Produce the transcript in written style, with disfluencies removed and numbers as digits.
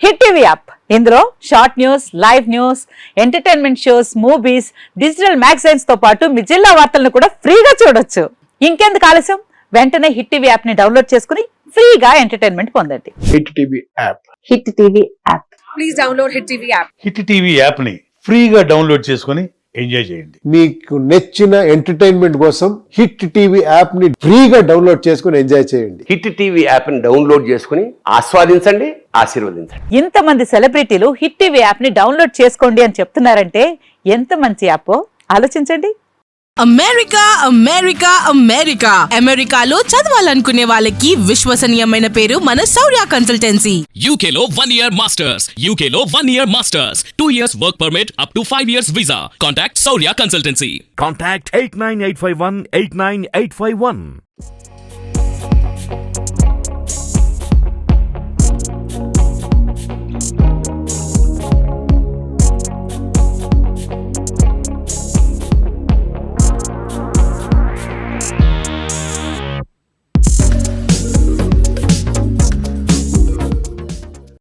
Hit TV app ఇందులో short news, live news, entertainment shows, movies, digital magazines తో పాటు మీ జిల్లా వార్తలను కూడా ఫ్రీగా చూడొచ్చు. ఇంకెందుకు ఆలస్యం, వెంటనే హిట్ టీవీ యాప్ ని డౌన్లోడ్ చేసుకుని ఫ్రీగా ఎంటర్టైన్మెంట్ పొందండి. Hit TV app. Hit TV app. Please download hit TV app. Hit TV app ని ఫ్రీగా డౌన్లోడ్ చేసుకుని ఎంజాయ్ చేయండి. మీకు నచ్చిన ఎంటర్టైన్మెంట్ కోసం హిట్ టీవీ యాప్ ని ఫ్రీగా డౌన్లోడ్ చేసుకుని ఎంజాయ్ చేయండి. హిట్ టీవీ యాప్ ని డౌన్లోడ్ చేసుకుని ఆస్వాదించండి, ఆశీర్వదించండి. ఇంతమంది సెలబ్రిటీలు హిట్ టీవీ యాప్ ని డౌన్లోడ్ చేసుకోండి అని చెప్తున్నారంటే ఎంత మంచి యాప్ ఆలోచించండి. అమెరికా అమెరికా అమెరికా అమెరికాలో చదవాలనుకునే వాళ్ళకి విశ్వసనీయమైన పేరు మన శౌర్య కన్సల్టెన్సీ. UK లో 1 year masters, UK లో 1 year masters, 2 years work permit up to 5 years visa. Contact Saurya Consultancy. Contact 89851 89851.